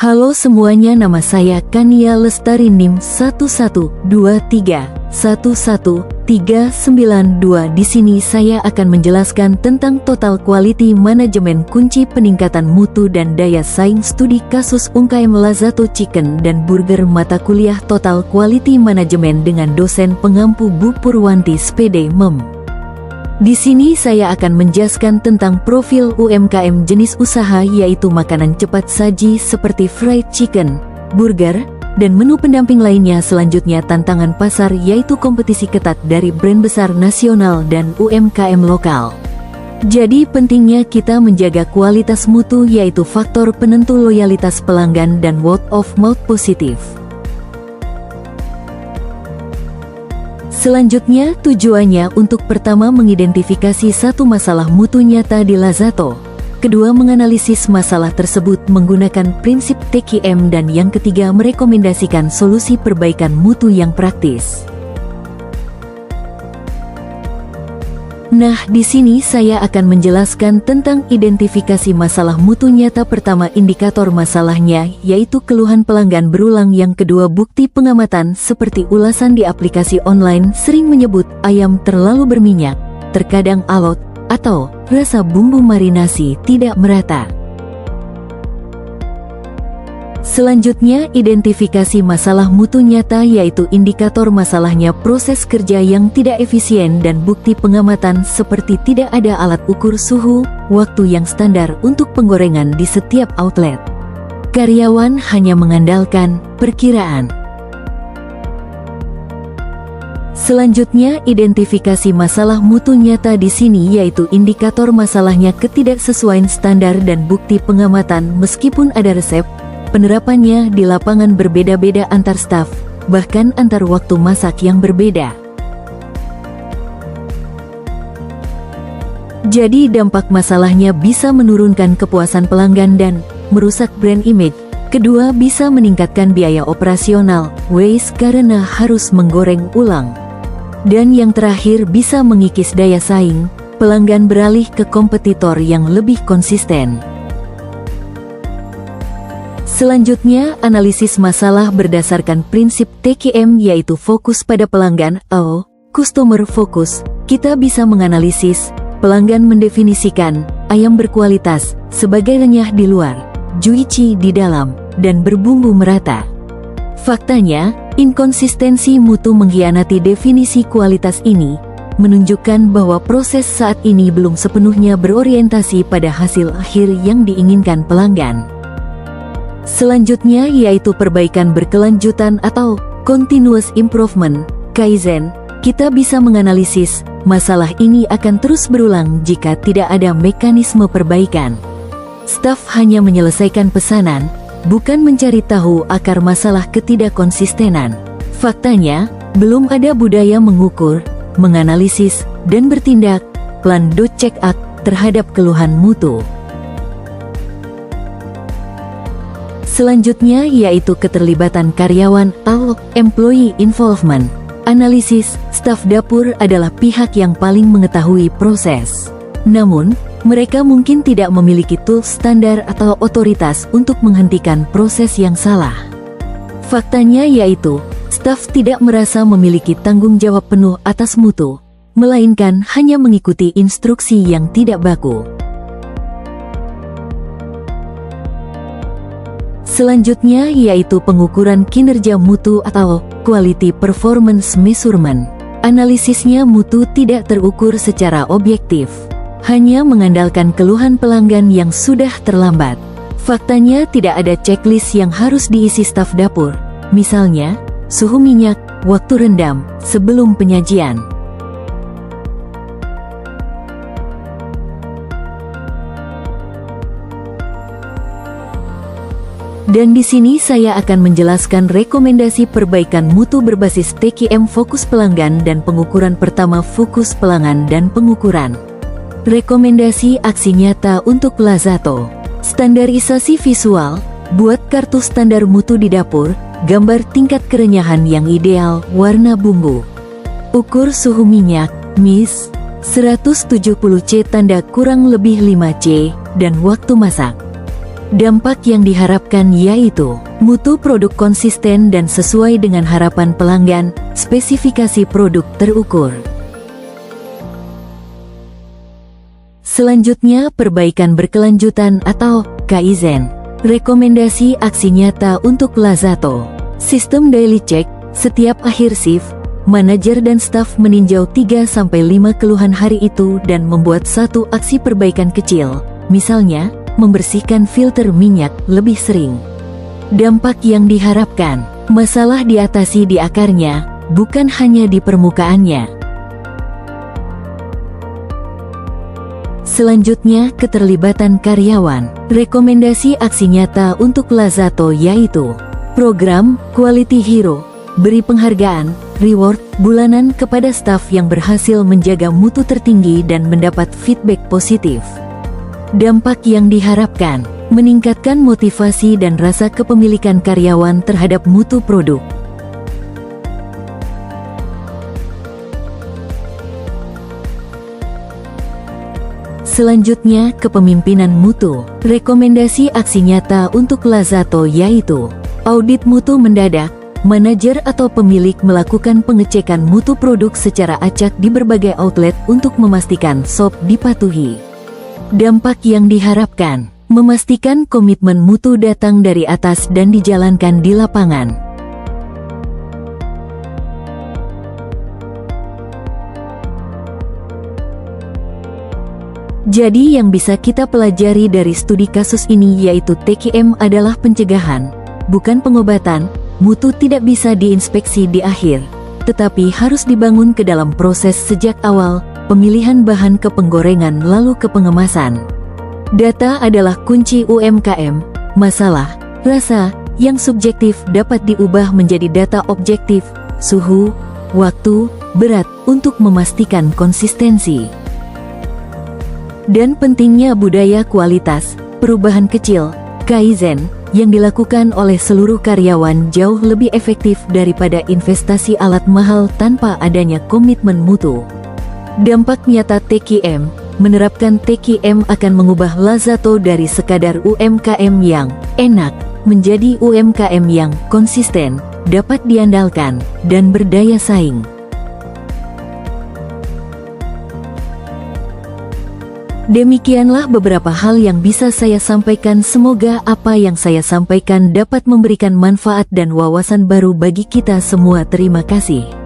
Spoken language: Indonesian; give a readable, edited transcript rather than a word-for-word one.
Halo semuanya, nama saya Kania Lestari, NIM 112311392. Di sini saya akan menjelaskan tentang Total Quality Management, kunci peningkatan mutu dan daya saing studi kasus UMKM Lazato Chicken dan Burger, mata kuliah Total Quality Management dengan dosen pengampu Bu Purwanti SPD MEM. Di sini saya akan menjelaskan tentang profil UMKM jenis usaha, yaitu makanan cepat saji seperti fried chicken, burger, dan menu pendamping lainnya. Selanjutnya tantangan pasar, yaitu kompetisi ketat dari brand besar nasional dan UMKM lokal. Jadi pentingnya kita menjaga kualitas mutu, yaitu faktor penentu loyalitas pelanggan dan word of mouth positif. Selanjutnya tujuannya untuk pertama mengidentifikasi satu masalah mutu nyata di Lazato, kedua menganalisis masalah tersebut menggunakan prinsip TQM, dan yang ketiga merekomendasikan solusi perbaikan mutu yang praktis. Nah, di sini saya akan menjelaskan tentang identifikasi masalah mutu nyata. Pertama, indikator masalahnya, yaitu keluhan pelanggan berulang. Yang kedua, bukti pengamatan seperti ulasan di aplikasi online sering menyebut ayam terlalu berminyak, terkadang alot, atau rasa bumbu marinasi tidak merata. Selanjutnya, identifikasi masalah mutu nyata, yaitu indikator masalahnya proses kerja yang tidak efisien dan bukti pengamatan seperti tidak ada alat ukur suhu, waktu yang standar untuk penggorengan di setiap outlet. Karyawan hanya mengandalkan perkiraan. Selanjutnya, identifikasi masalah mutu nyata di sini, yaitu indikator masalahnya ketidaksesuaian standar dan bukti pengamatan. Meskipun ada resep, penerapannya di lapangan berbeda-beda antar staf, bahkan antar waktu masak yang berbeda. Jadi dampak masalahnya bisa menurunkan kepuasan pelanggan dan merusak brand image. Kedua, bisa meningkatkan biaya operasional, waste karena harus menggoreng ulang. Dan yang terakhir, bisa mengikis daya saing, pelanggan beralih ke kompetitor yang lebih konsisten. Selanjutnya, analisis masalah berdasarkan prinsip TQM, yaitu fokus pada pelanggan atau customer focus. Kita bisa menganalisis, pelanggan mendefinisikan ayam berkualitas sebagai renyah di luar, juicy di dalam, dan berbumbu merata. Faktanya, inkonsistensi mutu mengkhianati definisi kualitas ini, menunjukkan bahwa proses saat ini belum sepenuhnya berorientasi pada hasil akhir yang diinginkan pelanggan. Selanjutnya, yaitu perbaikan berkelanjutan atau continuous improvement, Kaizen. Kita bisa menganalisis, masalah ini akan terus berulang jika tidak ada mekanisme perbaikan. Staf hanya menyelesaikan pesanan, bukan mencari tahu akar masalah ketidakkonsistenan. Faktanya, belum ada budaya mengukur, menganalisis, dan bertindak plan do check act terhadap keluhan mutu. Selanjutnya, yaitu keterlibatan karyawan atau employee involvement. Analisis, staf dapur adalah pihak yang paling mengetahui proses. Namun, mereka mungkin tidak memiliki tools standar atau otoritas untuk menghentikan proses yang salah. Faktanya yaitu, staf tidak merasa memiliki tanggung jawab penuh atas mutu, melainkan hanya mengikuti instruksi yang tidak baku. Selanjutnya, yaitu pengukuran kinerja mutu atau quality performance measurement. Analisisnya, mutu tidak terukur secara objektif, hanya mengandalkan keluhan pelanggan yang sudah terlambat. Faktanya, tidak ada checklist yang harus diisi staf dapur, misalnya suhu minyak, waktu rendam, sebelum penyajian. Dan di sini saya akan menjelaskan rekomendasi perbaikan mutu berbasis TQM, fokus pelanggan dan pengukuran. Pertama, fokus pelanggan dan pengukuran. Rekomendasi aksi nyata untuk Lazato. Standarisasi visual, buat kartu standar mutu di dapur, gambar tingkat kerenyahan yang ideal, warna bumbu. Ukur suhu minyak, MIS, 170 C tanda kurang lebih 5 C, dan waktu masak. Dampak yang diharapkan yaitu mutu produk konsisten dan sesuai dengan harapan pelanggan, spesifikasi produk terukur. Selanjutnya, perbaikan berkelanjutan atau Kaizen. Rekomendasi aksi nyata untuk Lazato. Sistem daily check, setiap akhir shift, manajer dan staf meninjau 3-5 keluhan hari itu dan membuat satu aksi perbaikan kecil, misalnya, membersihkan filter minyak lebih sering. Dampak yang diharapkan, masalah diatasi di akarnya, bukan hanya di permukaannya. Selanjutnya, keterlibatan karyawan. Rekomendasi aksi nyata untuk Lazato yaitu program Quality Hero, beri penghargaan, reward, bulanan kepada staf yang berhasil menjaga mutu tertinggi dan mendapat feedback positif. Dampak yang diharapkan, meningkatkan motivasi dan rasa kepemilikan karyawan terhadap mutu produk. Selanjutnya, kepemimpinan mutu. Rekomendasi aksi nyata untuk Lazato yaitu audit mutu mendadak. Manajer atau pemilik melakukan pengecekan mutu produk secara acak di berbagai outlet untuk memastikan SOP dipatuhi. Dampak yang diharapkan, memastikan komitmen mutu datang dari atas dan dijalankan di lapangan. Jadi yang bisa kita pelajari dari studi kasus ini yaitu TQM adalah pencegahan, bukan pengobatan. Mutu tidak bisa diinspeksi di akhir, tetapi harus dibangun ke dalam proses sejak awal, pemilihan bahan ke penggorengan lalu ke pengemasan. Data adalah kunci UMKM. Masalah, rasa, yang subjektif dapat diubah menjadi data objektif, suhu, waktu, berat, untuk memastikan konsistensi. Dan pentingnya budaya kualitas, perubahan kecil, Kaizen, yang dilakukan oleh seluruh karyawan jauh lebih efektif daripada investasi alat mahal tanpa adanya komitmen mutu. Dampak nyata TQM, menerapkan TQM akan mengubah Lazato dari sekadar UMKM yang enak, menjadi UMKM yang konsisten, dapat diandalkan, dan berdaya saing. Demikianlah beberapa hal yang bisa saya sampaikan. Semoga apa yang saya sampaikan dapat memberikan manfaat dan wawasan baru bagi kita semua. Terima kasih.